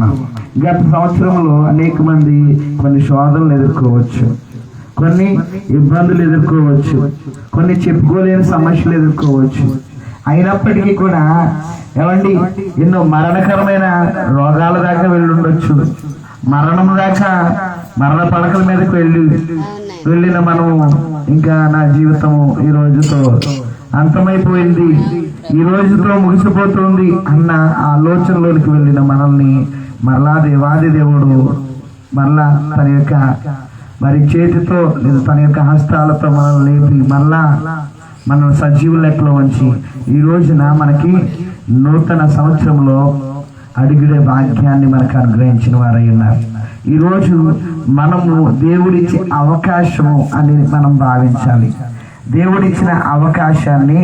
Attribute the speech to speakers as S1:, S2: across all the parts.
S1: ఉన్నాం. గత సంవత్సరంలో అనేక మంది కొన్ని శోధనలు ఎదుర్కోవచ్చు, కొన్ని ఇబ్బందులు ఎదుర్కోవచ్చు, కొన్ని చెప్పుకోలేని సమస్యలు ఎదుర్కోవచ్చు. అయినప్పటికీ కూడా ఏమండి ఎన్నో మరణకరమైన రోగాల దాకా వెళ్ళుండొచ్చు, మరణం దాకా మరణ పడకల మీదకి వెళ్ళిన మనము ఇంకా నా జీవితము ఈ రోజుతో అంతమైపోయింది, ఈ రోజుతో ముగిసిపోతుంది అన్న ఆలోచనలోనికి వెళ్ళిన మనల్ని మరలా దేవాది దేవుడు మరలా తన యొక్క మరి చేతితో లేదా తన యొక్క హస్తాలతో మనల్ని లేపి మరలా మనం సజీవుల లెక్కలో ఉంచి ఈ రోజున మనకి నూతన సంవత్సరంలో అడుగుడే భాగ్యాన్ని మనకు అనుగ్రహించిన వారై ఉన్నారు. ఈరోజు మనము దేవుడిచ్చే అవకాశము అని మనం భావించాలి. దేవుడిచ్చిన అవకాశాన్ని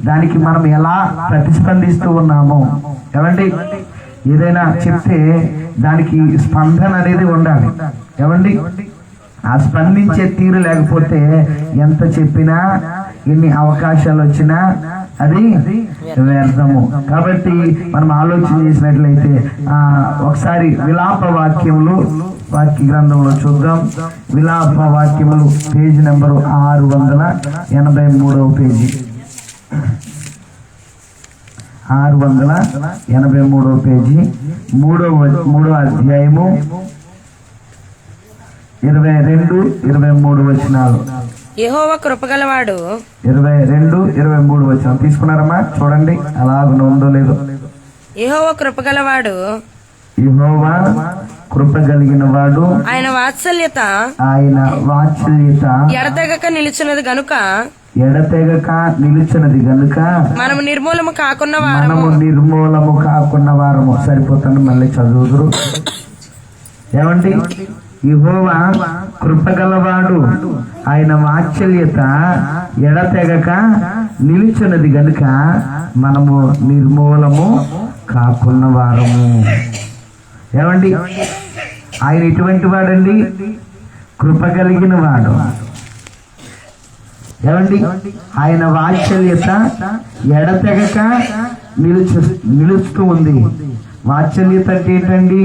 S1: దానికి మనం ఎలా ప్రతిస్పందిస్తూ ఉన్నామో, ఏమండి ఏదైనా చెప్తే దానికి స్పందన అనేది ఉండాలి. ఏమండి ఆ స్పందించే తీరు లేకపోతే ఎంత చెప్పినా ఎన్ని అవకాశాలు వచ్చినా అది వ్యర్థము. కాబట్టి మనం ఆలోచన చేసినట్లయితే ఒకసారి విలాప వాక్యములు వాక్య గ్రంథంలో చూద్దాం. విలాప వాక్యములు పేజీ నెంబరు 683 పేజీ, 683 పేజీ, 3వ అధ్యాయము 22-23 వచనాలు.
S2: యెహోవా కృపగలవాడు.
S1: 22-23 వచనం తీసుకున్నారమ్మా, చూడండి అలాగ ఉందో లేదో.
S2: యెహోవా కృపగలవాడు,
S1: యెహోవా కృప కలిగిన వాడు,
S2: ఆయన వాత్సల్యత ఎడతెగక నిలిచినది గనుక మనము నిర్మూలము కాకున్న వారము. సరిపోతుంది, మళ్ళీ చదువుదురు. ఏమండి యెహోవా కృపగలవాడు, ఆయన వాత్సల్యత ఎడతెగక నిలిచినది గనుక మనము నిర్మూలము కాకున్న వారము. ఏమండి ఆయన ఎటువంటి వాడండి? కృప కలిగిన వాడు. ఏమండి ఆయన వాత్సల్యత ఎడతెగక నిలుస్తూ ఉంది. వాత్సల్యత అంటే ఏంటండి?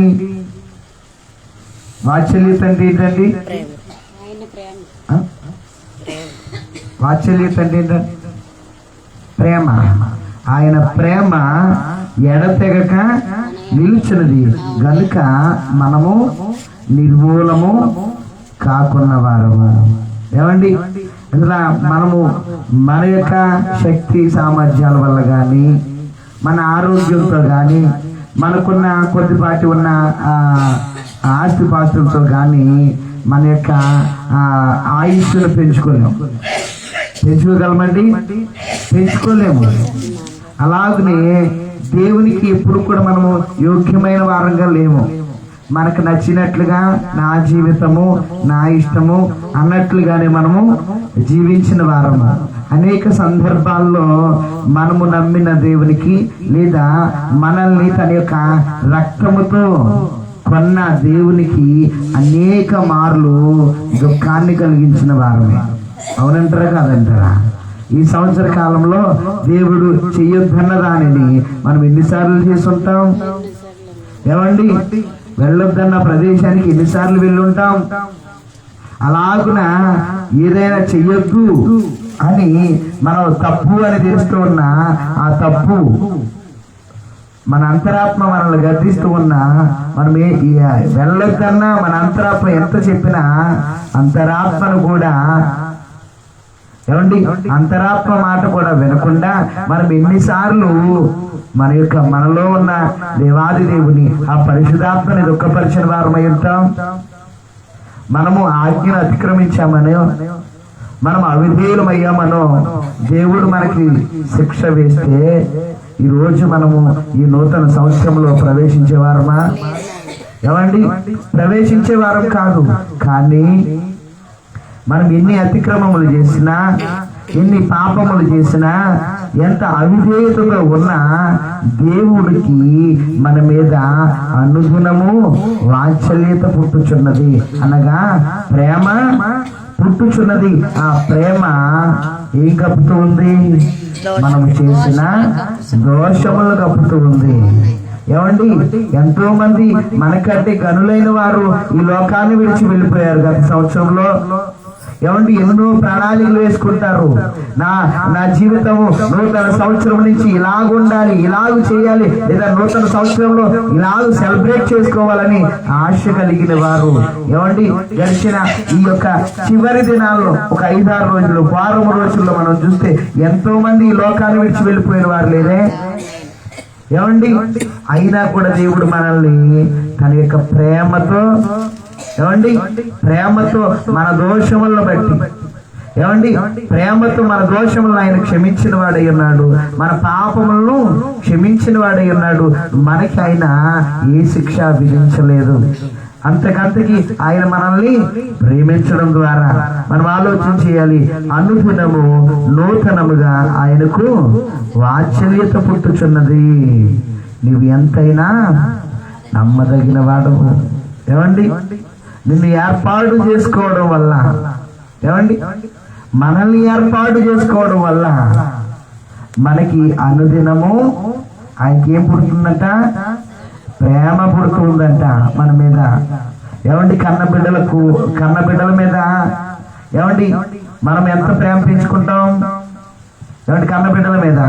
S2: వాత్సల్యత అంటే ఏంటండి? వాత్సల్యత అంటే ఏంటండి? ప్రేమ. ఆయన ప్రేమ ఎడతెగక నిలిచినది గనుక మనము నిర్మూలము కాకున్న వారము. ఏమండి అందులో మనము మన యొక్క శక్తి సామర్థ్యాల వల్ల కానీ, మన ఆరోగ్యంతో కానీ, మనకున్న కొద్దిపాటి ఉన్న ఆస్తిపాస్తులతో కానీ మన యొక్క ఆయుష్ను పెంచుకోగలమండి? పెంచుకోలేము. అలాగనే దేవునికి ఎప్పుడు కూడా మనము యోగ్యమైన వారంగా లేము. మనకు నచ్చినట్లుగా నా జీవితము నా ఇష్టము అన్నట్లుగానే మనము జీవించిన వారము. అనేక సందర్భాల్లో మనము నమ్మిన దేవునికి లేదా మనల్ని తన యొక్క రక్తముతో కొన్న దేవునికి అనేక మార్లు దుఃఖాన్ని కలిగించిన వారమే. అవునంటారా కాదంటారా? ఈ సంవత్సర కాలంలో దేవుడు చెయ్యొద్దన్న దానిని మనం ఎన్నిసార్లు చేసుంటాం? ఏమండి వెళ్ళొద్దన్న ప్రదేశానికి ఎన్నిసార్లు వెళ్ళుంటాం? అలాగున ఏదైనా చెయ్యొద్దు అని మనం తప్పు అని తెలుస్తూ ఉన్నా ఆ తప్పు మన అంతరాత్మ మనల్ని గర్దిస్తూ ఉన్నా మనం వెళ్ళొద్దన్నా మన అంతరాత్మ ఎంత చెప్పినా అంతరాత్మను కూడా ఏమండి అంతరాత్మ మాట కూడా వినకుండా మనం ఎన్నిసార్లు మనలో ఉన్న దేవాది దేవుని ఆ పరిశుద్ధాత్మని దుఃఖపరిచిన వారమై ఉంటాం. మనము ఆజ్ఞను అతిక్రమించామనో, మనం అవిధేయులమయ్యామనో దేవుడు మనకి శిక్ష వేస్తే ఈరోజు మనము ఈ నూతన సంవత్సరంలో ప్రవేశించే వారమా? ఏమండి ప్రవేశించే వారం కాదు, కానీ మనం ఎన్ని అతిక్రమములు చేసినా, ఎన్ని పాపములు చేసినా, ఎంత అవిధేయతగా ఉన్నా దేవుడికి మన మీద అనుగుణము వాత్సల్యత పుట్టుచున్నది, అనగా ప్రేమ పుట్టుచున్నది. ఆ ప్రేమ ఏం కప్పుతూ ఉంది? మనము చేసిన దోషములు కప్పుతూ ఉంది. ఏమండి, ఎంతో మంది మనకంటే గనులైన వారు ఈ లోకాన్ని విడిచి వెళ్ళిపోయారు గత సంవత్సరంలో. ఏమండి, ఎన్నో ప్రణాళికలు వేసుకుంటారు. నా జీవితము నూతన సంవత్సరం నుంచి ఇలాగుండాలి, ఇలాగ చేయాలి, లేదా నూతన సంవత్సరంలో ఇలాగ సెలబ్రేట్ చేసుకోవాలని ఆశ కలిగిన వారు. ఏమండి, గడిచిన ఈ యొక్క చివరి దినాల్లో ఒక 5-6 రోజులు, వారం రోజుల్లో మనం చూస్తే ఎంతో మంది ఈ లోకాన్ని విడిచి వెళ్ళిపోయిన వారు లేదే. ఏమండి, అయినా కూడా దేవుడు మనల్ని తన యొక్క ప్రేమతో, ఏమండి, ప్రేమతో మన దోషములను బట్టి, ఏమండి, ప్రేమతో మన దోషములను ఆయన క్షమించిన వాడై ఉన్నాడు. మన పాపములను క్షమించిన వాడై ఉన్నాడు. మనకి ఆయన ఏ శిక్ష విధించలేదు. అంతకంతకి ఆయన మనల్ని ప్రేమించడం ద్వారా మనం ఆలోచన చేయాలి. అనుదినము నూతనముగా ఆయనకు వాత్సల్యత పుట్టుచున్నది. నీవు ఎంతైనా నమ్మదగిన వాడవు. ఏమండి, నిన్ను ఏర్పాటు చేసుకోవడం వల్ల, ఏమండి, మనల్ని ఏర్పాటు చేసుకోవడం వల్ల మనకి అనుదినము ఆయనకి ఏం పుడుతుందంట? ప్రేమ పుడుతుందంట మన మీద. ఏమండి, కన్న బిడ్డల మీద ఏమండి మనం ఎంత ప్రేమ పెంచుకుంటాం? ఏమండి, కన్న బిడ్డల మీద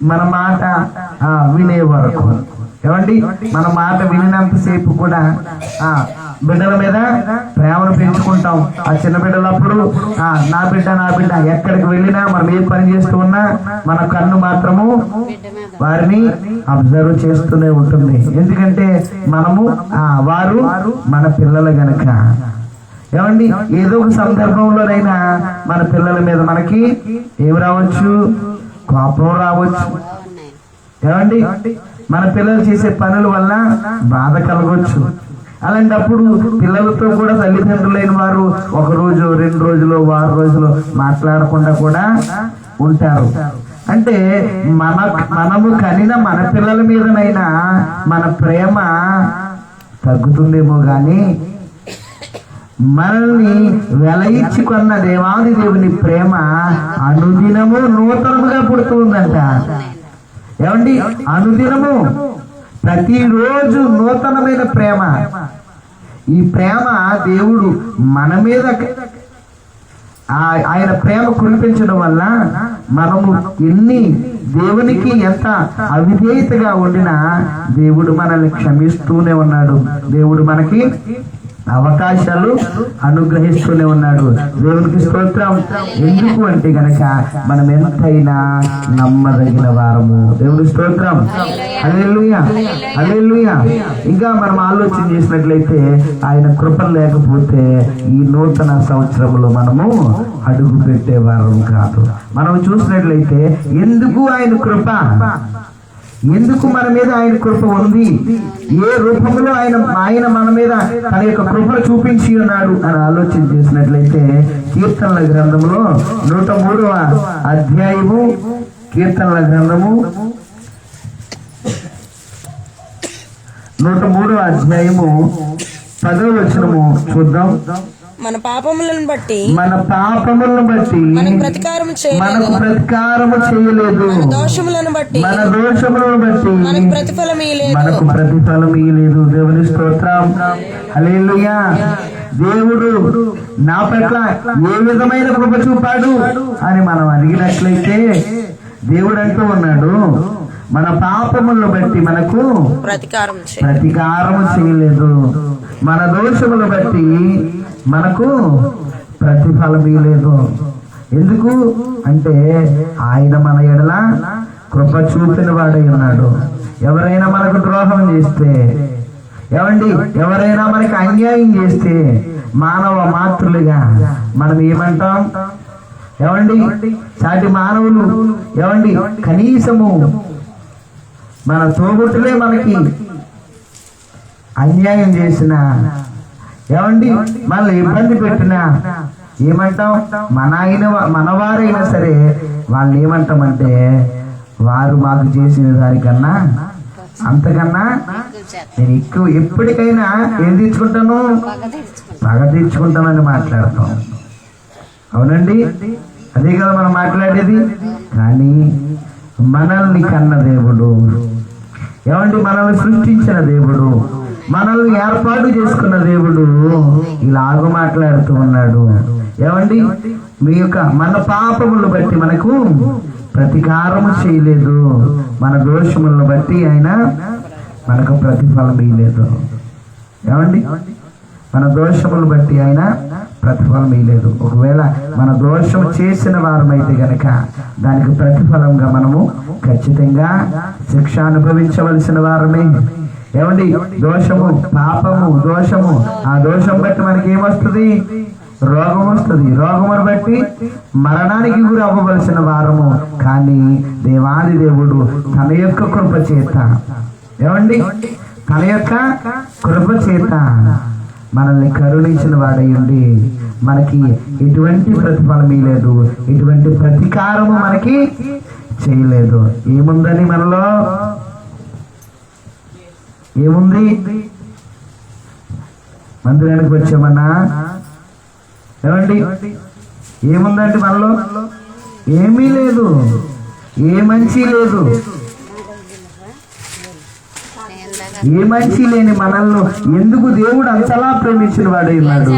S2: మన మాట వినే వరకు, ఏమండి, మన మాట వినినంతసేపు కూడా బిడ్డల మీద ప్రేమను పెంచుకుంటాం. ఆ చిన్న బిడ్డలప్పుడు నా బిడ్డ ఎక్కడికి వెళ్ళినా, మనం ఏ పని చేస్తూ ఉన్నా మన కన్ను మాత్రము వారిని అబ్జర్వ్ చేస్తూనే ఉంటుంది. ఎందుకంటే వారు మన పిల్లలు గనక. ఏమండి, ఏదో ఒక సందర్భంలోనైనా మన పిల్లల మీద మనకి ఏమి రావచ్చు? కోపం రావచ్చు. ఏమండి, మన పిల్లలు చేసే పనుల వల్ల బాధ కలగవచ్చు. అలాంటప్పుడు పిల్లలతో కూడా తల్లిదండ్రులైన వారు 1 రోజు, 2 రోజులు, వారం రోజులు మాట్లాడకుండా కూడా ఉంటారు. అంటే మనము కనిన మన పిల్లల మీదనైనా మన ప్రేమ తగ్గుతుందేమో గాని మనల్ని వెలయిచ్చి కొన్న దేవాది దేవుని ప్రేమ అనుదినము నూతనముగా పుడుతుందంట. ఏమండి, అనుదినము ప్రతిరోజు నూతనమైన ప్రేమ. ఈ ప్రేమ దేవుడు మన మీద ఆయన ప్రేమ కురిపించడం వల్ల మనము దేవునికి ఎంత అవిధేయతగా ఉండినా దేవుడు మనల్ని క్షమిస్తూనే ఉన్నాడు. దేవుడు మనకి అవకాశాలు అనుగ్రహిస్తూనే ఉన్నాడు. దేవునికి స్తోత్రం. ఎందుకు అంటే గనక మనం ఎంతైనా నమ్మదగిన వారము. దేవునికి స్తోత్రం. హల్లెలూయా, హల్లెలూయా. ఇంకా మనం ఆలోచన చేసినట్లయితే ఆయన కృప లేకపోతే ఈ నూతన సంవత్సరంలో మనము అడుగు పెట్టేవారం కాదు. మనం చూసినట్లయితే ఎందుకు ఆయన కృప, ఎందుకు మన మీద ఆయన కృప ఉంది, ఏ రూపంలో ఆయన మన మీద తన యొక్క కృపను చూపించి ఉన్నాడు అని ఆలోచన చేసినట్లయితే కీర్తనల గ్రంథంలో 103వ అధ్యాయము, కీర్తనల గ్రంథము 103వ అధ్యాయము 10వ వచనము చూద్దాం.
S3: మన పాపములను బట్టి
S2: మనకు ప్రతికారము చేయలేదు, మన దోషములను బట్టి మనకు ప్రతిఫలం ఇయ్యలేదు. దేవుని స్తోత్రం. హల్లెలూయా. దేవుడు నా పట్ల ఏ విధమైన కృప చూపాడు అని మనం అడిగినట్లయితే దేవుడు అంటూ ఉన్నాడు, మన పాపములను బట్టి మనకు ప్రతికారము చేయలేదు, మన దోషములను బట్టి మనకు ప్రతిఫలం ఇయ్యలేదు. ఎందుకు అంటే ఆయన మన ఎడల కృప చూపిన వాడై ఉన్నాడు. ఎవరైనా మనకు ద్రోహం చేస్తే, ఏమండి, ఎవరైనా మనకి అన్యాయం చేస్తే మానవ మాతృలుగా మనం ఏమంటాం? ఏమండి, సాటి మానవులు, ఏమండి, కనీసము మన తోబుట్టులే మనకి అన్యాయం చేసిన, ఏమండి, మనల్ని ఇబ్బంది పెట్టినా ఏమంటాం? మనవారైనా సరే వాళ్ళు ఏమంటామంటే వారు మాకు చేసిన దానికన్నా అంతకన్నా నేను ఎప్పటికైనా ఏం తీర్చుకుంటాను? పగ తీర్చుకుంటానని మాట్లాడతాం. అవునండి, అదే కదా మనం మాట్లాడేది. కానీ మనల్ని కన్న దేవుడు, ఏమండి మనల్ని సృష్టించిన దేవుడు, మనల్ని ఏర్పాటు చేసుకున్న దేవుడు ఇలాగ మాట్లాడుతూ ఉన్నాడు. ఏమండి మీ యొక్క మన పాపములను బట్టి మనకు ప్రతీకారము చేయలేదు, మన దోషములను బట్టి ఆయన మనకు ప్రతిఫలం ఇయ్యలేదు. ఏమండి మన దోషములు బట్టి ఆయన ప్రతిఫలం ఇయ్యలేదు. ఒకవేళ మన దోషం చేసిన వారమైతే గనక దానికి ప్రతిఫలంగా మనము ఖచ్చితంగా శిక్ష అనుభవించవలసిన వారమే. ఏమండి దోషము, పాపము, దోషము, ఆ దోషం బట్టి మనకి ఏమొస్తుంది? రోగం వస్తుంది. రోగమును బట్టి మరణానికి గురి అవ్వవలసిన వారము. కానీ దేవాది దేవుడు తన యొక్క కృప చేత, ఏమండి తన యొక్క కృప చేత మనల్ని కరుణించిన వాడై ఉండి మనకి ఎటువంటి ప్రతిఫలం ఇవ్వలేదు, ఎటువంటి ప్రతీకారము మనకి చేయలేదు. ఏముందని మనలో? ఏముంది? మందిరానికి వచ్చామన్నా ఏమండి ఏముందండి మనలో? ఏమీ లేదు, ఏ మంచి లేదు. ఏ మంచి లేని మనల్ని ఎందుకు దేవుడు అంతలా ప్రేమించిన వాడై ఉన్నాడు?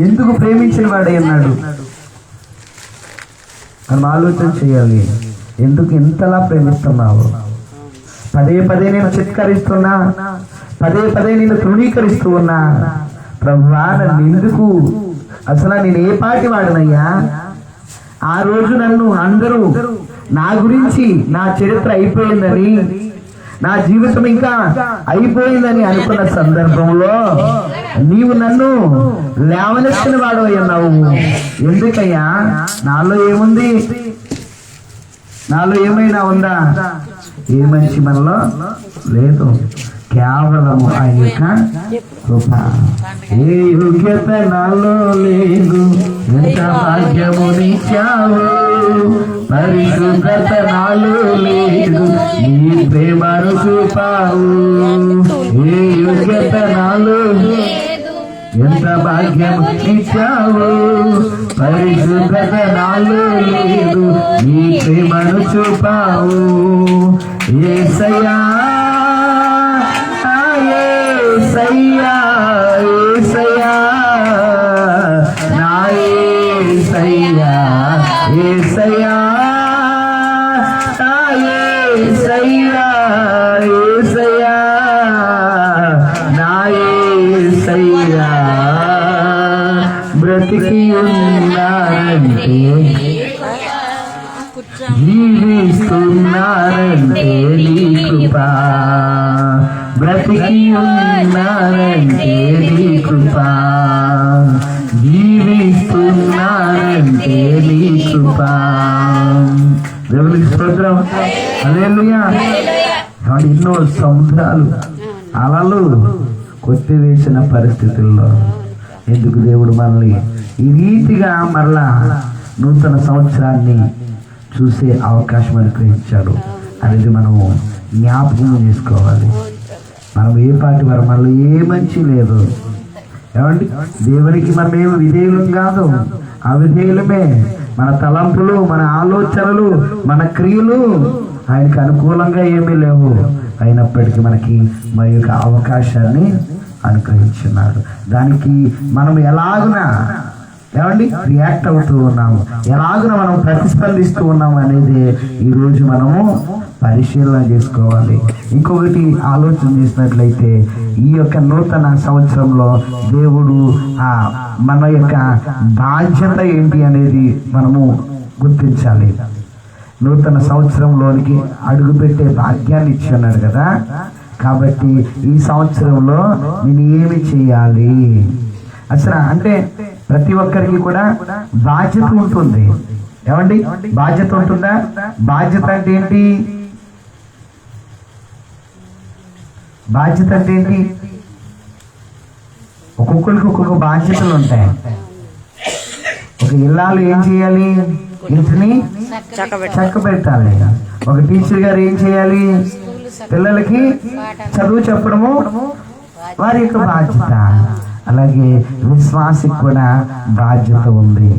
S2: ఎందుకు ప్రేమించిన వాడై ఉన్నాడు? మనం ఆలోచన చేయాలి. ఎందుకు ఇంతలా ప్రేమిస్తున్నావు? పదే పదే నేను చిత్కరిస్తున్నా, పదే పదే నేను తృణీకరిస్తూ ఉన్నా. ప్రభువా నన్ను ఎందుకు, అసలు నేను ఏ పాటి వాడినయ్యా? ఆ రోజు నన్ను అందరూ నా గురించి నా చరిత్ర అయిపోయిందని, నా జీవితం ఇంకా అయిపోయిందని అనుకున్న సందర్భంలో నీవు నన్ను లేవనెత్తిన వాడు అన్నావు. ఎందుకయ్యా? నాలో ఏముంది? నాలో ఏమైనా ఉందా? ఏ మంచి మనలో లేదు, కేవలము ఆయన యొక్క కృప. ఏ యోగ్యత నాలో లేదు, ఎంత భాగ్యమునిచ్చావు. పరిశుద్ధత నాలో లేదు, నీ ప్రేమను చూపావు. ఏ యోగ్యత నాలో లేదు, ఎంత భాగ్యమునిచ్చావు. పరిశుద్ధత నాలో లేదు, నీ ప్రేమను చూపావు. యేసయ్యా యేసయ్యా యేసయ్యా నా యేసయ్యా యేసయ్యా నా యేసయ్యా యేసయ్యా నా యేసయ్యా బ్రతికి ఉన్నారంటే జీవిస్తున్నారంటే నీ కృప. బ్రతికి ఉన్నారంటే నీ కృప, జీవిస్తున్నారంటే నీ కృప. దేవునికి స్తోత్రం. హల్లెలూయా. ఎన్నో సముద్రాలు అలలు కొట్టివేసిన పరిస్థితుల్లో ఎందుకు దేవుడు మనల్ని ఈ రీతిగా మరలా నూతన సంవత్సరాన్ని చూసే అవకాశం అనుగ్రహించాడు అనేది మనము జ్ఞాపకం చేసుకోవాలి. మనం ఏ పాటి వారు మనలో ఏ మంచి లేదు. ఏమండి దేవునికి మనం ఏమి విధేయులం కాదు, అవిధేయులమే. మన తలంపులు, మన ఆలోచనలు, మన క్రియలు ఆయనకు అనుకూలంగా ఏమీ లేవు. అయినప్పటికీ మనకి మరి యొక్క అవకాశాన్ని అనుగ్రహించున్నాడు. దానికి మనం ఎలాగునా ఏమండి రియాక్ట్ అవుతూ ఉన్నాము, ఎలాగున మనం ప్రతిస్పందిస్తూ ఉన్నాము అనేది ఈరోజు మనము పరిశీలన చేసుకోవాలి. ఇంకొకటి ఆలోచన చేసినట్లయితే ఈ యొక్క నూతన సంవత్సరంలో దేవుడు మన యొక్క బాధ్యత ఏంటి అనేది మనము గుర్తించాలి. నూతన సంవత్సరంలోనికి అడుగుపెట్టే భాగ్యాన్ని ఇచ్చి ఉన్నాడు కదా. కాబట్టి ఈ సంవత్సరంలో నేను ఏమి చేయాలి? అసలు అంటే ప్రతి ఒక్కరికి కూడా బాధ్యత ఉంటుంది. ఏమండి బాధ్యత ఉంటుందా? బాధ్యత అంటే ఏంటి? బాధ్యత అంటే ఏంటి? ఒక్కొక్కరికి ఒక్కొక్క బాధ్యతలు ఉంటాయి. ఒక ఇల్లాలు ఏం చేయాలి? ఇంటిని చక్క పెట్టాలి. ఒక టీచర్ గారు ఏం చేయాలి? పిల్లలకి చదువు చెప్పడము వారి యొక్క బాధ్యత. అలాగే విశ్వాసికి కూడా బాధ్యత ఉంది.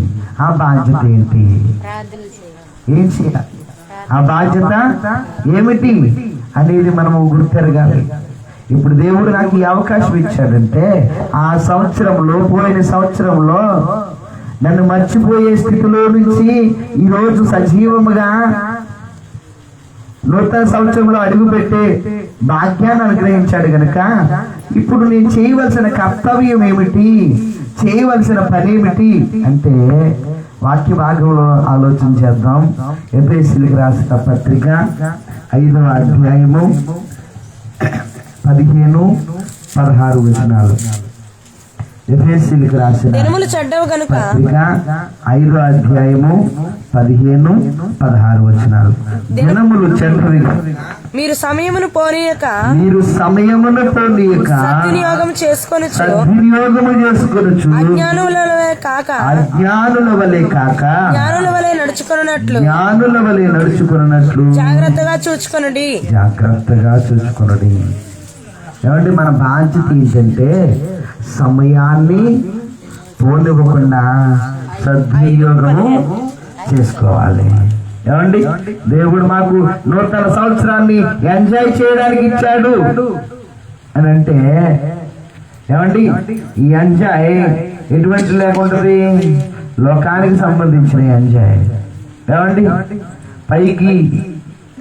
S2: ఆ బాధ్యత ఏంటి? ఏం చేయాలి? ఆ బాధ్యత ఏమిటి అనేది మనము గుర్తెరగాలి. ఇప్పుడు దేవుడు నాకు ఈ అవకాశం ఇచ్చాడంటే ఆ సంవత్సరంలో, పోయిన సంవత్సరంలో నన్ను మర్చిపోయే స్థితిలో నుంచి ఈరోజు సజీవముగా నూతన సంవత్సరంలో అడుగు పెట్టే భాగ్యాన్ని అనుగ్రహించాడు గనక ఇప్పుడు నేను చేయవలసిన కర్తవ్యం ఏమిటి, చేయవలసిన పని ఏమిటి అంటే వాక్య భాగంలో ఆలోచన చేద్దాం. ఎఫెసీయులకు రాసిన పత్రిక 5వ అధ్యాయము 15-16 వచనాలు. ఎఫెసీయులకు రాసిన
S3: దినములు చెడ్డవు గనుక
S2: పత్రిక 5వ అధ్యాయము 15-16 వచనాలు. దినములు చెడ్డవి,
S3: మీరు సమయమును పోనీయక సద్వినియోగము చేసుకొనుచు అజ్ఞానుల వలె కాక జ్ఞానుల వలె నడుచుకొనున్నట్లు జాగ్రత్తగా చూచుకొనుడి.
S2: ఏమంటే మన బాధ్యత ఏంటంటే సమయాన్ని పోనివ్వకుండా సద్వినియోగము చేసుకోవాలి. ఏమండి, దేవుడు మాకు నూతన సంవత్సరాన్ని ఎంజాయ్ చేయడానికి ఇచ్చాడు అని అంటే ఏమండి, ఈ ఎంజాయ్ ఎటువంటి లేకుంటది? లోకానికి సంబంధించిన ఎంజాయ్. ఏమండి, పైకి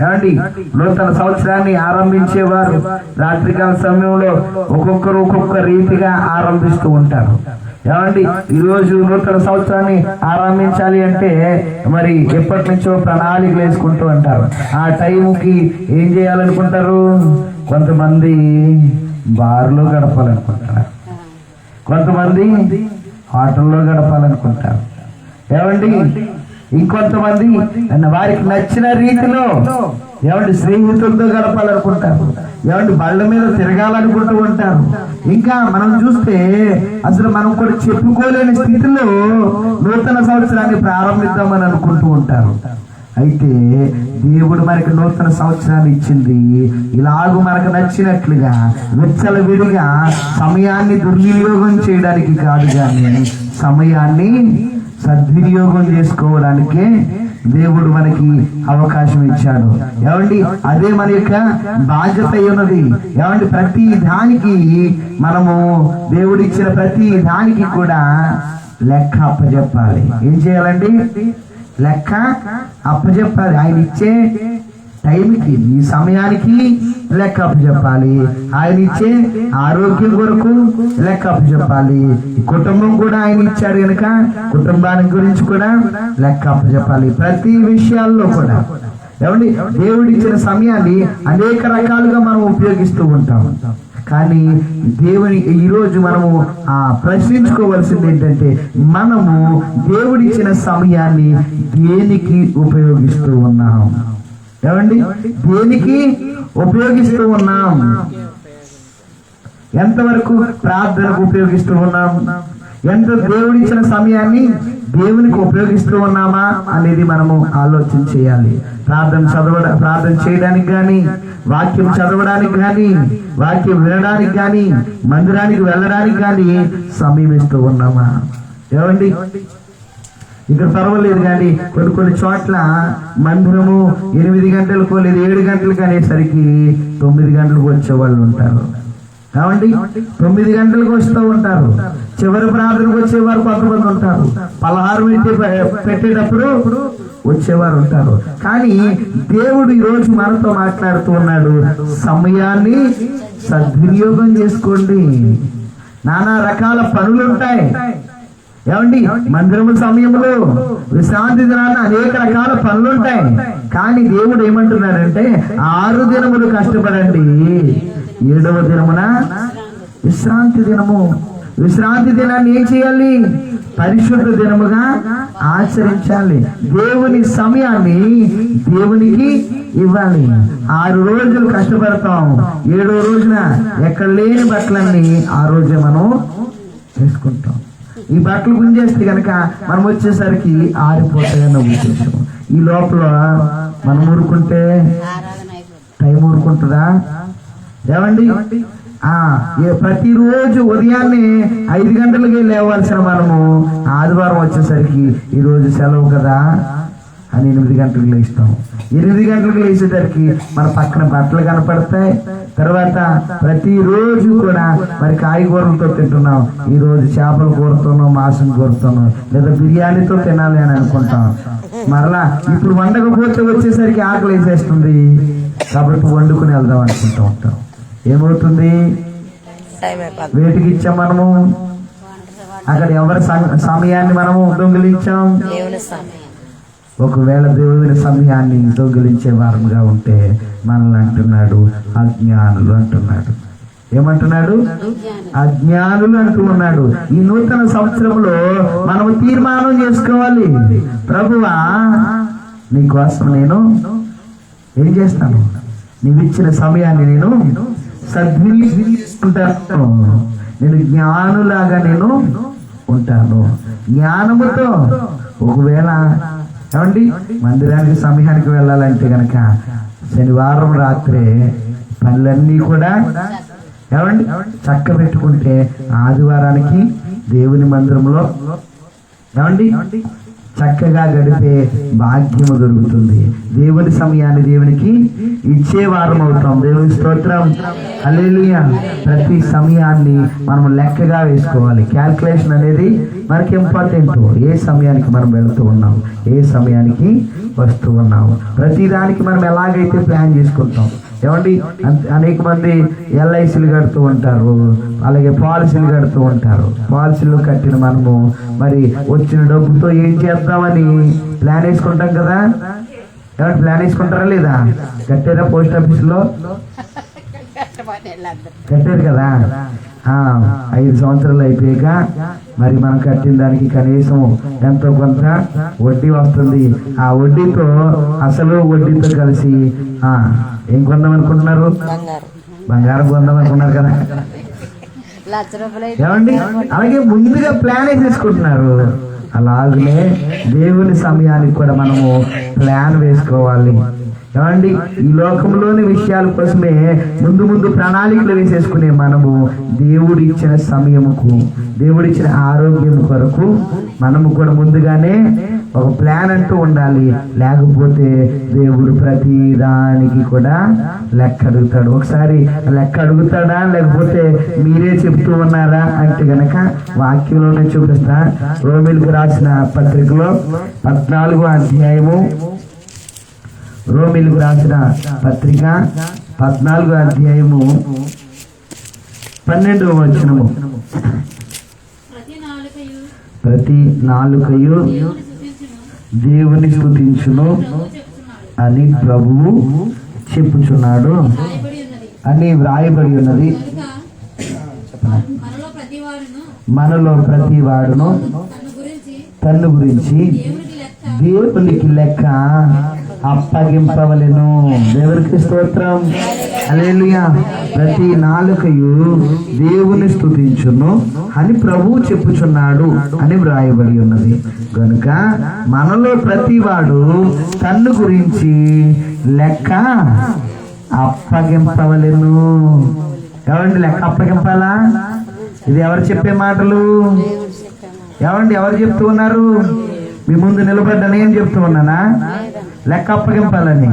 S2: ఏమండి నూతన సంవత్సరాన్ని ఆరంభించేవారు రాత్రికాల సమయంలో ఒక్కొక్కరు ఒక్కొక్క రీతిగా ఆరంభిస్తూ ఉంటారు. ఏమండి, ఈరోజు నూతన సంవత్సరాన్ని ఆరంభించాలి అంటే మరి ఎప్పటి నుంచో ప్రణాళికలు వేసుకుంటూ ఉంటారు. ఆ టైంకి ఏం చేయాలనుకుంటారు? కొంతమంది బార్లో గడపాలనుకుంటారు, కొంతమంది హోటల్లో గడపాలనుకుంటారు. ఏమండి, ఇంకొంతమంది వారికి నచ్చిన రీతిలో ఏమంటే స్నేహితులతో గడపాలనుకుంటారు, ఏమంటే బళ్ళ మీద తిరగాలనుకుంటూ ఉంటారు. ఇంకా మనం చూస్తే అసలు మనం కూడా చెప్పుకోలేని స్థితిలో నూతన సంవత్సరాన్ని ప్రారంభిద్దామని అనుకుంటూ ఉంటారు. అయితే దేవుడు మనకి నూతన సంవత్సరాన్ని ఇచ్చింది ఇలాగూ మనకు నచ్చినట్లుగా విచ్చలవిడిగా సమయాన్ని దుర్వినియోగం చేయడానికి కాదు, కానీ సమయాన్ని సద్వినియోగం చేసుకోవడానికే దేవుడు మనకి అవకాశం ఇచ్చాడు. ఏమండి, అదే మన యొక్క బాధ్యత ఉన్నది. ఏమండి, ప్రతి దానికి మనము దేవుడు ఇచ్చిన ప్రతి దానికి కూడా లెక్క అప్పచెప్పాలి. ఏం చేయాలండి? లెక్క అప్పచెప్పాలి. ఆయన ఇచ్చే టైంకి, ఈ సమయానికి లెక్క అప్పచెప్పాలి. ఆయన ఇచ్చే ఆరోగ్యం కొరకు లెక్క అప్పచెప్పాలి. కుటుంబం కూడా ఆయన ఇచ్చాడు కనుక కుటుంబానికి గురించి కూడా లెక్క అప్పచెప్పాలి. ప్రతి విషయాల్లో కూడా ఏమండి, దేవుడు ఇచ్చిన సమయాన్ని అనేక రకాలుగా మనం ఉపయోగిస్తూ ఉంటాం. కానీ దేవుని ఈరోజు మనము ప్రశ్నించుకోవాల్సింది ఏంటంటే మనము దేవుడిచ్చిన సమయాన్ని దేనికి ఉపయోగిస్తూ ఉన్నాం? ఏమండి, దేనికి ఉపయోగిస్తూ ఉన్నాం? ఎంతవరకు ప్రార్థనకు ఉపయోగిస్తూ ఉన్నాం? ఎంత దేవుడిచ్చిన సమయాన్ని దేవునికి ఉపయోగిస్తూ ఉన్నామా అనేది మనము ఆలోచన చేయాలి. ప్రార్థన చేయడానికి కానీ, వాక్యం చదవడానికి కానీ, వాక్యం వినడానికి కానీ, మందిరానికి వెళ్ళడానికి కానీ సమయం ఇస్తూ ఉన్నామా? ఏమండి, ఇక్కడ పర్వాలేదు కానీ కొన్ని చోట్ల మందిరము 8 గంటలకు లేదా 7 గంటలకు అనేసరికి 9 గంటలకు వచ్చే వాళ్ళు ఉంటారు. కాబట్టి 9 గంటలకు వస్తూ ఉంటారు. చివరి ప్రార్థనకు వచ్చేవారు కొంతమంది ఉంటారు. పలహారం పెట్టేటప్పుడు వచ్చేవారు ఉంటారు. కానీ దేవుడు ఈరోజు మనతో మాట్లాడుతూ ఉన్నాడు, సమయాన్ని సద్వినియోగం చేసుకోండి. నానా రకాల పనులు ఉంటాయి. ఏమండి, మందిరము సమయంలో విశ్రాంతి దినాన అనేక రకాల పనులు ఉంటాయి. కానీ దేవుడు ఏమంటున్నాడంటే 6 దినములు కష్టపడండి, 7వ దినమున విశ్రాంతి దినము. విశ్రాంతి దినాన్ని ఏం చేయాలి? పరిశుద్ధ దినముగా ఆచరించాలి. దేవుని సమయాన్ని దేవునికి ఇవ్వాలి. 6 రోజులు కష్టపడతాం, 7వ రోజున ఎక్కడ లేని బట్టలన్నీ ఆ రోజే మనం వేసుకుంటాం. ఈ బట్టలు గుంజేస్తే కనుక మనం వచ్చేసరికి ఆరిపోతాయన్న ఉద్దేశం. ఈ లోపల మనం ఊరుకుంటే టైం ఊరుకుంటుందా? ఏమండి, ప్రతిరోజు ఉదయాన్నే 5 గంటలకి లేవాల్సిన మనము ఆదివారం వచ్చేసరికి ఈరోజు సెలవు కదా అని 8 గంటలకు లేస్తాం. 8 గంటలకు లేచేసరికి మన పక్కన బట్టలు కనపడతాయి. తర్వాత ప్రతిరోజు కూడా మరి కాయగూరలతో తింటున్నాం. ఈరోజు చేపల కూరతోనో మాంసం కూరతోనో లేదా బిర్యానీతో తినాలి అని అనుకుంటాం. మరలా ఇప్పుడు వండకపోతే వచ్చేసరికి ఆకలి వేసేస్తుంది కాబట్టి వండుకుని వెళ్దాం అనుకుంటూ ఉంటాం. ఏమవుతుంది? వేటికి ఇచ్చాం మనము? అక్కడ ఎవరి సమయాన్ని మనము దొంగిలించాం? ఒకవేళ దేవుని సమయాన్ని దొంగిలించే వారంగా ఉంటే మనల్ని అంటున్నాడు అజ్ఞానులు అంటున్నాడు. ఏమంటున్నాడు? అజ్ఞానులు అంటూ ఉన్నాడు. ఈ నూతన సంవత్సరంలో మనము తీర్మానం చేసుకోవాలి, ప్రభువా నీకోసం నేను ఏం చేస్తాను? నీవిచ్చిన సమయాన్ని నేను సద్వినియోగించుకుంటాను. నేను జ్ఞానులాగా నేను ఉంటాను. జ్ఞానముతో ఒకవేళ ఏమండి మందిరానికి సమయానికి వెళ్ళాలంటే గనక శనివారం రాత్రే పనులన్నీ కూడా ఏమండి చక్క పెట్టుకుంటే ఆదివారానికి దేవుని మందిరంలో ఏమండి చక్కగా గడిపే భాగ్యము దొరుకుతుంది. దేవుని సమయాన్ని దేవునికి ఇచ్చే వారం అవుతాం. దేవుని స్తోత్రం, హల్లెలూయా. ప్రతి సమయాన్ని మనం లెక్కగా వేసుకోవాలి. క్యాల్కులేషన్ అనేది మనకి ఇంపార్టెంట్. ఏ సమయానికి మనం వెళుతూ ఉన్నాం, ఏ సమయానికి వస్తూ ఉన్నాం, ప్రతి దానికి మనం ఎలాగైతే ప్లాన్ చేసుకుంటాం. ఏమండి అనేక మంది ఎల్ఐసీలు కడుతూ ఉంటారు, అలాగే పాలసీలు కడుతూ ఉంటారు. పాలసీలు కట్టిన మనము మరి వచ్చిన డబ్బుతో ఏం చేద్దామని ప్లాన్ వేసుకుంటాం కదా. ఏమంటే ప్లాన్ వేసుకుంటారా లేదా? కట్టారా? పోస్ట్ ఆఫీసులో కట్టారు కదా. 5 సంవత్సరాలు అయిపోయాక మరి మనం కట్టిన దానికి కనీసం ఎంతో కొంత వడ్డీ వస్తుంది. ఆ వడ్డీతో అసలు వడ్డీతో కలిసి ఏం కొందాం అనుకుంటున్నారు? బంగారం కొందాం అనుకున్నారు కదా. ఏమండి అలాగే ముందుగా ప్లాన్ వేసేసుకుంటున్నారు. అలాగే దేవుని సమయానికి కూడా మనము ప్లాన్ వేసుకోవాలి. ఏమండి ఈ లోకంలోని విషయాల కోసమే ముందు ప్రణాళికలు వేసేసుకునే మనము దేవుడిచ్చిన సమయముకు, దేవుడిచ్చిన ఆరోగ్యం కొరకు మనము కూడా ముందుగానే ఒక ప్లాన్ అంటూ ఉండాలి. లేకపోతే దేవుడు ప్రతి దానికి కూడా లెక్క అడుగుతాడు. ఒకసారి లెక్క అడుగుతాడా లేకపోతే మీరే చెప్తూ ఉన్నారా అంటే గనక వాక్యంలోనే చూపిస్తా. రోమిలకు రాసిన పత్రికలో 14వ అధ్యాయము, రోమిలకు రాసిన పత్రిక 14వ అధ్యాయము 12వ వచనము. ప్రతి నాలుకయు దేవుని స్తుతించును అని ప్రభువు చెప్పుచున్నాడు అని వ్రాయబడి ఉన్నది. మనలో ప్రతి వాడును తన్ను గురించి దేవునికి లెక్క అప్పగింపవలెను. దేవునికి స్తోత్రం, హల్లెలూయా. ప్రతి నాలుకయు దేవుని స్తుతించును అని ప్రభువు చెప్పుచున్నాడు అని వ్రాయబడి ఉన్నది. కనుక మనలో ప్రతి వాడు తన్ను గురించి లెక్క అప్పగింపవలెను. ఏమండి లెక్క అప్పగింపాలా? ఇది ఎవరు చెప్పే మాటలు? ఏమండి ఎవరు చెప్తూ ఉన్నారు? మీ ముందు నిలబడ్డా నేను చెప్తూ ఉన్నానా? లెక్క అప్పగింపాలని.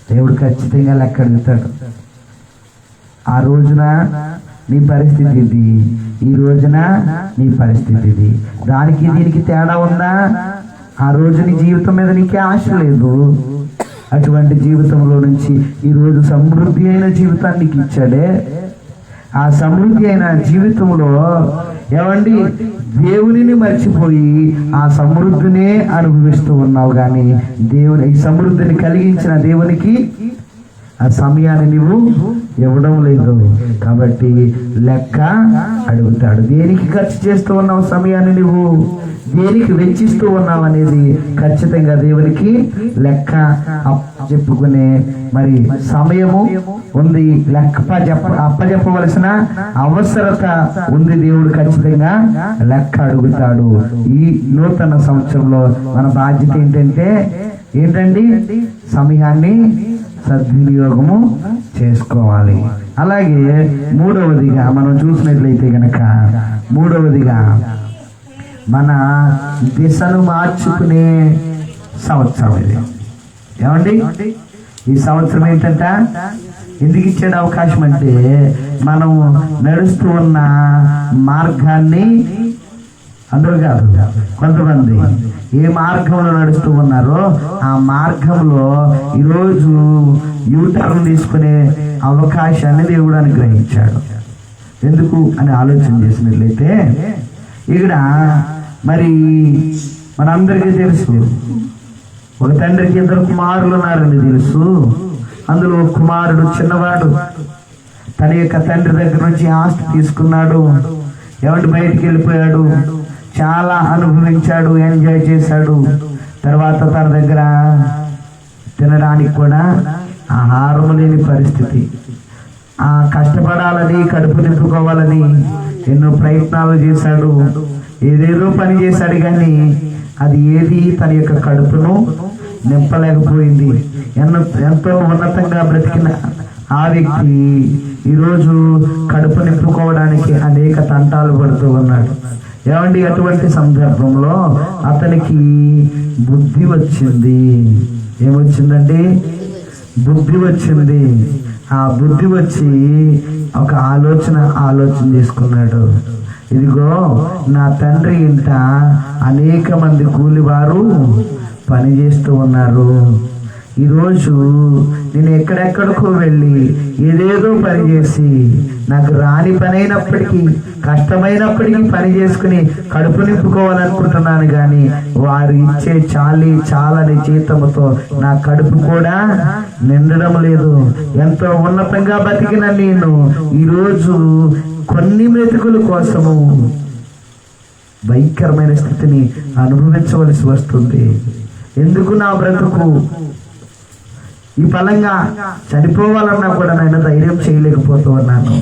S2: దేవుడు ఖచ్చితంగా లెక్క అడుగుతాడు. ఆ రోజున నీ పరిస్థితి ఇది, ఈ రోజున నీ పరిస్థితి ఇది. దానికి దీనికి తేడా ఉందా? ఆ రోజు నీ జీవితం మీద నీకే ఆశ లేదు. అటువంటి జీవితంలో నుంచి ఈరోజు సమృద్ధి అయిన జీవితానికి ఇచ్చాడే. ఆ సమృద్ధి అయిన జీవితంలో ఏమండి దేవునిని మర్చిపోయి ఆ సమృద్ధినే అనుభవిస్తూ ఉన్నావు. కానీ దేవుని ఈ సమృద్ధిని కలిగించిన దేవునికి ఆ సమయాన్ని నువ్వు ఇవ్వడం లేదు. కాబట్టి లెక్క అడుగుతాడు. దేనికి ఖర్చు చేస్తూ ఉన్నావు సమయాన్ని, నువ్వు దేనికి వెచ్చిస్తూ ఉన్నావు అనేది ఖచ్చితంగా దేవునికి లెక్క చెప్పుకునే మరి సమయము ఉంది. అప్పచెప్పవలసిన అవసరత ఉంది. దేవుడు ఖచ్చితంగా లెక్క అడుగుతాడు. ఈ నూతన సంవత్సరంలో మన బాధ్యత ఏంటండి? సమయాన్ని సద్వినియోగము చేసుకోవాలి. అలాగే మూడవదిగా మనం చూసినట్లయితే గనక మూడవదిగా మన దిశను మార్చుకునే సంవత్సరం ఇది. ఏమండి, ఈ సంవత్సరం ఏంటంట? ఎందుకు ఇచ్చాడు అవకాశం అంటే మనం నడుస్తూ ఉన్న మార్గాన్ని, అందరూ కాదు కొంతమంది ఏ మార్గంలో నడుస్తూ ఉన్నారో ఆ మార్గంలో ఈరోజు యూటర్న్ తీసుకునే అవకాశాన్ని దేవుడు అనుగ్రహించాడు. ఎందుకు అని ఆలోచన చేసినట్లయితే ఇక్కడ మరి మనందరికీ తెలుసు, ఒక తండ్రికి 2 కుమారులు ఉన్నారని తెలుసు. అందులో ఒక కుమారుడు చిన్నవాడు తన యొక్క తండ్రి దగ్గర నుంచి ఆస్తి తీసుకున్నాడు. ఎవరి బయటికి వెళ్ళిపోయాడు, చాలా అనుభవించాడు, ఎంజాయ్ చేశాడు. తర్వాత తన దగ్గర తినడానికి కూడా ఆహారం లేని పరిస్థితి. కష్టపడాలని, కడుపు నింపుకోవాలని ఎన్నో ప్రయత్నాలు చేశాడు, ఏదేదో పని చేశాడు, కానీ అది ఏది తన యొక్క కడుపును నింపలేకపోయింది. ఎంతో ఉన్నతంగా బ్రతికిన ఆ వ్యక్తి ఈరోజు కడుపు నింపుకోవడానికి అనేక తంటాలు పడుతూ ఉన్నాడు. ఏమండి, అటువంటి సందర్భంలో అతనికి బుద్ధి వచ్చింది. ఏమొచ్చిందండి? బుద్ధి వచ్చింది. ఆ బుద్ధి వచ్చి ఒక ఆలోచన చేసుకున్నాడు. ఇదిగో, నా తండ్రి ఇంట అనేక మంది కూలివారు పని చేస్తూ ఉన్నారు. ఈరోజు నేను ఎక్కడెక్కడికో వెళ్ళి ఏదేదో పని చేసి నాకు రాని పని అయినప్పటికీ, కష్టమైనప్పటికీ పని చేసుకుని కడుపు నింపుకోవాలనుకుంటున్నాను, కానీ వారు ఇచ్చే చాలని జీతముతో నా కడుపు కూడా నిండడం లేదు. ఎంతో ఉన్నతంగా బతికిన నేను ఈరోజు కొన్ని మెతుకుల కోసము భయంకరమైన స్థితిని అనుభవించవలసి వస్తుంది. ఎందుకు నా బ్రతుకు? ఈ ఫలంగా చనిపోవాలన్నా కూడా నేను ధైర్యం చేయలేకపోతూ ఉన్నాను.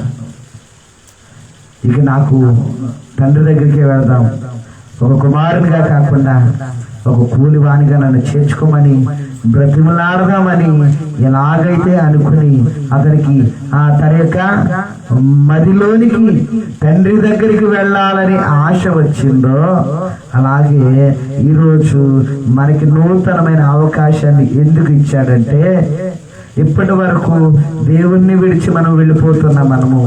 S2: ఇక నాకు తండ్రి దగ్గరికి వెళదాం, ఒక కుమారునిగా కాకుండా ఒక కూలివానిగా నన్ను చేర్చుకోమని బ్రతిమలాడదామని ఎలాగైతే అనుకుని అతనికి తన యొక్క మదిలోనికి తండ్రి దగ్గరికి వెళ్ళాలని ఆశ వచ్చిందో, అలాగే ఈరోజు మనకి నూతనమైన అవకాశాన్ని ఎందుకు ఇచ్చాడంటే, ఇప్పటి వరకు దేవుణ్ణి విడిచి మనం వెళ్ళిపోతున్న మనము,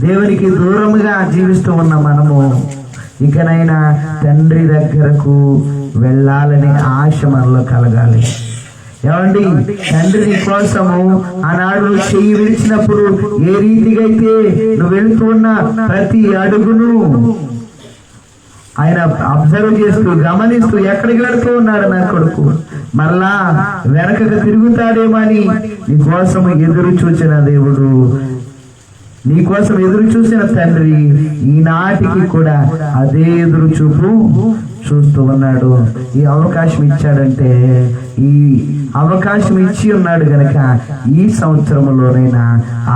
S2: దేవునికి దూరంగా జీవిస్తూ ఉన్న మనము, ఇకనైనా తండ్రి దగ్గరకు వెళ్ళాలని ఆశ మనలో కలగాలి. ఏమండి, తండ్రి కోసము ఆనాడు చెయ్యి విడిచినప్పుడు ఏ రీతిగా అయితే నువ్వు వెళుతున్న ప్రతి అడుగును ఆయన అబ్జర్వ్ చేస్తూ, గమనిస్తూ ఎక్కడికి వెళుతూ ఉన్నాడు నా కొడుకు, మరలా వెనకకు తిరుగుతాడేమని నీ కోసం ఎదురు చూసిన దేవుడు, నీ కోసం ఎదురు చూసిన తండ్రి ఈనాటికి కూడా అదే ఎదురు చూపు చూస్తూ ఉన్నాడు. ఈ అవకాశం ఇచ్చాడంటే, ఈ అవకాశం ఇచ్చి ఉన్నాడు గనక ఈ సంవత్సరంలోనైనా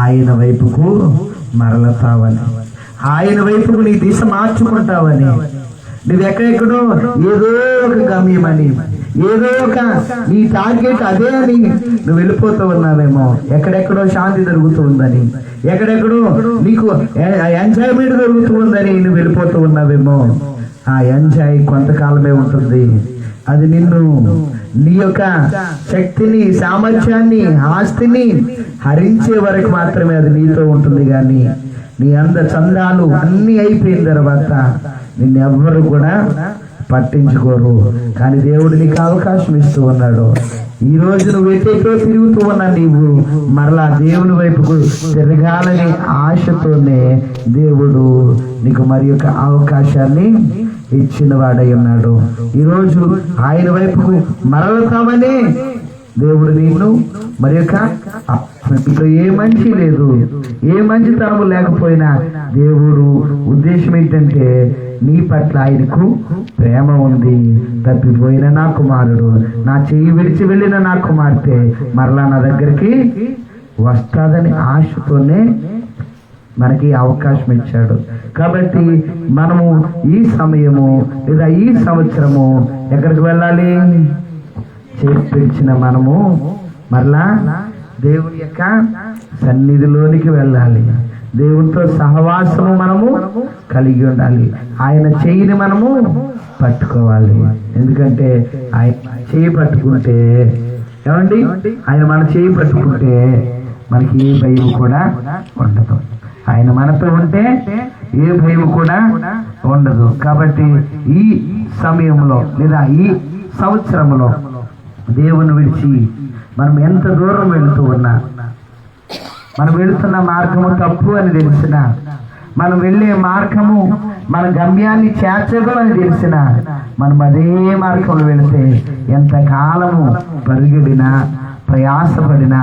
S2: ఆయన వైపుకు మరలతావని, ఆయన వైపుకు నీ దిశ మార్చుకుంటావని, నువ్వు ఎక్కడెక్కడో ఏదో ఒక గమ్యమని, ఏదో ఒక నీ టార్గెట్ అదే అని నువ్వు వెళ్ళిపోతూ ఉన్నావేమో, ఎక్కడెక్కడో శాంతి దొరుకుతూ ఉందని, ఎక్కడెక్కడో నీకు ఎంజాయ్మెంట్ దొరుకుతూ ఉందని నువ్వు వెళ్ళిపోతూ ఉన్నావేమో. ఆ ఎంజాయ్ కొంతకాలమే ఉంటుంది. అది నిన్ను, నీ యొక్క శక్తిని, సామర్థ్యాన్ని, ఆస్తిని హరించే వరకు మాత్రమే అది నీతో ఉంటుంది. కానీ నీ చందాలు అన్ని అయిపోయిన తర్వాత నిన్నెవ్వరు కూడా పట్టించుకోరు. కానీ దేవుడు నీకు అవకాశం ఇస్తూ ఉన్నాడు. ఈ రోజు నువ్వు ఎటో తిరుగుతూ ఉన్నా నీవు మరలా దేవుని వైపుకు తిరగాలని ఆశతోనే దేవుడు నీకు మరి యొక్క అవకాశాన్ని ఇచ్చిన వాడై ఉన్నాడు. ఈరోజు ఆయన వైపుకు మరలుతామని దేవుడు నిన్ను మరి యొక్క ఏ మంచి లేదు, ఏ మంచితనము లేకపోయినా దేవుడు ఉద్దేశం ఏంటంటే నీ పట్ల ఆయనకు ప్రేమ ఉంది. తప్పిపోయిన నా కుమారుడు, నా చెయ్యి విడిచి వెళ్ళిన నా కుమార్తె మరలా నా దగ్గరికి వస్తాదని ఆశతోనే మనకి అవకాశం ఇచ్చాడు. కాబట్టి మనము ఈ సమయము లేదా ఈ సంవత్సరము ఎక్కడికి వెళ్ళాలి? చేర్పించిన మనము మరలా దేవుని యొక్క సన్నిధిలోనికి వెళ్ళాలి. దేవునితో సహవాసము మనము కలిగి ఉండాలి. ఆయన చెయ్యిని మనము పట్టుకోవాలి. ఎందుకంటే ఆయన చెయ్యి పట్టుకుంటే ఏమండి, ఆయన మన చెయ్యి పట్టుకుంటే మనకి ఏ భయం కూడా ఉండదు. ఆయన మనతో ఉంటే ఏ భయం కూడా ఉండదు. కాబట్టి ఈ సమయంలో లేదా ఈ సంవత్సరంలో దేవుని విడిచి మనం ఎంత దూరం వెళుతూ ఉన్నా, మనం వెళుతున్న మార్గము తప్పు అని తెలిసిన, మనం వెళ్ళే మార్గము మన గమ్యాన్ని చేర్చదు అని తెలిసిన, మనం అదే మార్గంలో వెళితే ఎంత కాలము పరిగెడినా ప్రయాసపడినా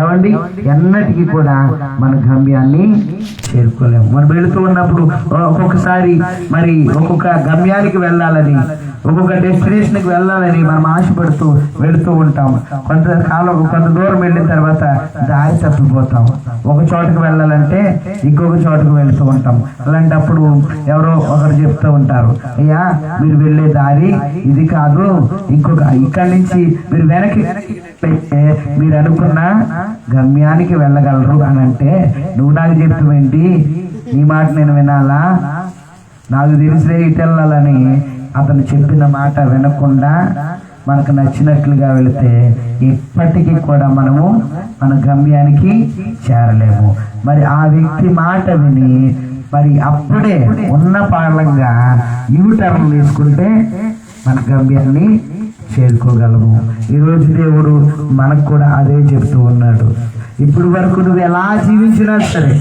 S2: ఏమండి ఎన్నటికీ కూడా మన గమ్యాన్ని చేరుకోలేము. మనం వెళుతూ ఉన్నప్పుడు ఒక్కొక్కసారి మరి ఒక్కొక్క గమ్యానికి వెళ్ళాలని, ఒక్కొక్క డెస్టినేషన్కి వెళ్ళాలని మనం ఆశపడుతూ వెళుతూ ఉంటాం. కొంత దూరం వెళ్ళిన తర్వాత దారి తప్పిపోతాం. ఒక చోటకు వెళ్ళాలంటే ఇంకొక చోటకు వెళుతూ ఉంటాం. అలాంటప్పుడు ఎవరో ఒకరు చెప్తూ ఉంటారు, అయ్యా మీరు వెళ్ళే దారి ఇది కాదు, ఇక్కడి నుంచి మీరు వెనక్కి మీరు అనుకున్న గమ్యానికి వెళ్ళగలరు అని అంటే, నువ్వు నాకు చెప్తావేంటి, నీ మాట నేను వినాలా, నాకు తెలిసే ఇటు వెళ్ళాలని అతను చెప్పిన మాట వినకుండా మనకు నచ్చినట్లుగా వెళితే ఇప్పటికీ కూడా మనము మన గమ్యానికి చేరలేము. మరి ఆ వ్యక్తి మాట విని మరి అప్పుడే ఉన్న పాలంగా యూటర్న్ తీసుకుంటే మన గమ్యాన్ని చేరుకోగలము. ఈరోజు దేవుడు మనకు కూడా అదే చెప్తూ ఉన్నాడు. ఇప్పుడు వరకు నువ్వు ఎలా జీవించినా సరే,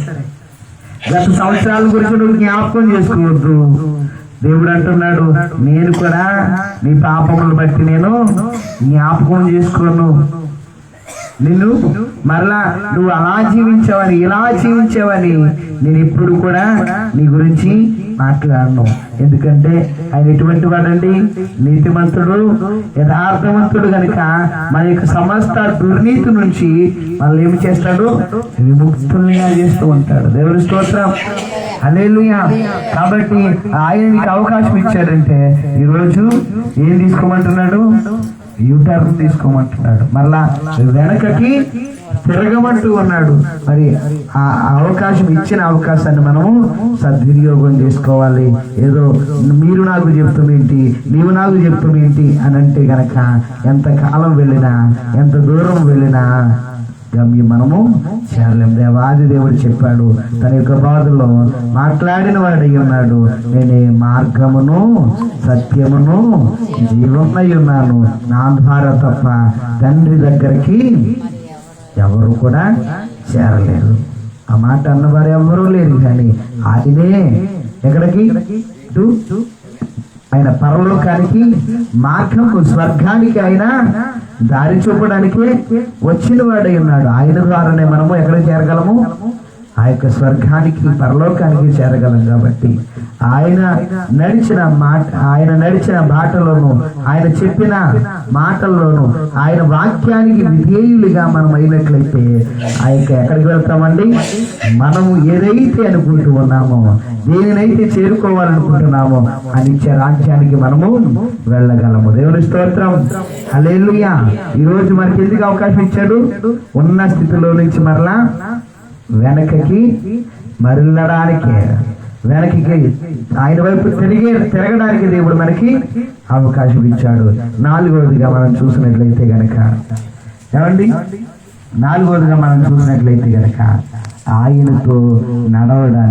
S2: గత సంవత్సరాల గురించి నువ్వు జ్ఞాపకం చేసుకోవద్దు. దేవుడు అంటున్నాడు, నేను కూడా నీ పాపములను బట్టి నేను జ్ఞాపకం చేసుకోను. నిన్ను మరలా నువ్వు అలా జీవించావని ఇలా జీవించావని నేను ఎప్పుడు కూడా నీ గురించి మాట్లాడను. ఎందుకంటే ఆయన ఎటువంటి వాడండి, నీతిమంతుడు యథార్థవంతుడు కనుక మన యొక్క సమస్త దుర్నీతి నుంచి మనల్ని ఏమి చేస్తాడు, విముక్తుల్నిగా చేస్తూ ఉంటాడు. దేవుని స్తోత్రం, హల్లెలూయా. కాబట్టి ఆయన నీకు అవకాశం ఇచ్చాడంటే ఈరోజు ఏం తీసుకోమంటున్నాడు, యూటర్న్ తీసుకోమంటున్నాడు, మరలా వెనకకి తిరగమంటూ ఉన్నాడు. మరి ఆ అవకాశం ఇచ్చిన అవకాశాన్ని మనము సద్వినియోగం చేసుకోవాలి. ఏదో మీరు నాకు చెప్తామేంటి, నీవు నాకు చెప్తామేంటి అని అంటే గనక ఎంత కాలం వెళ్ళినా ఎంత దూరం వెళ్ళినా గమ్యం మనము చేరలేము. దేవాది దేవుడు చెప్పాడు, తన యొక్క బాధలో మాట్లాడిన వాడై ఉన్నాడు, నేనే మార్గమును సత్యమును జీవమై ఉన్నాను, నా ద్వారా తప్ప తండ్రి దగ్గరికి ఎవరు కూడా చేరలేరు. ఆ మాట అన్నవారు ఎవరూ లేరు, కానీ ఆయనే ఎక్కడికి, ఆయన పరలోకానికి మార్గము, స్వర్గానికి ఆయన దారి చూపడానికి వచ్చిన వాడై ఉన్నాడు. ఆయన ద్వారానే మనము ఎక్కడికి చేరగలము, ఆ యొక్క స్వర్గానికి పరలోకానికి చేరగలం. కాబట్టి ఆయన నడిచిన బాటలోను, ఆయన చెప్పిన మాటల్లోను, ఆయన వాక్యానికి విధేయులుగా మనం అయినట్లయితే ఆ యొక్క ఎక్కడికి వెళ్తామండి, మనము ఏదైతే అనుకుంటూ ఉన్నామో, దేనినైతే చేరుకోవాలనుకుంటున్నామో ఆ నిత్య రాజ్యానికి మనము వెళ్ళగలము. దేవుని స్తోత్రం, హల్లెలూయా. ఈరోజు మనకి ఎందుకు అవకాశం ఇచ్చాడు, ఉన్న స్థితిలో నుంచి మరలా వెనకకి మరలడానికి, వెనక్కి ఆయన వైపు తిరగడానికి దేవుడు మనకి అవకాశం ఇచ్చాడు. నాలుగవదిగా మనం చూసినట్లయితే గనక ఏమండి, నాలుగవదిగా మనం చూసినట్లయితే గనక ఆయనతో నడవడానికి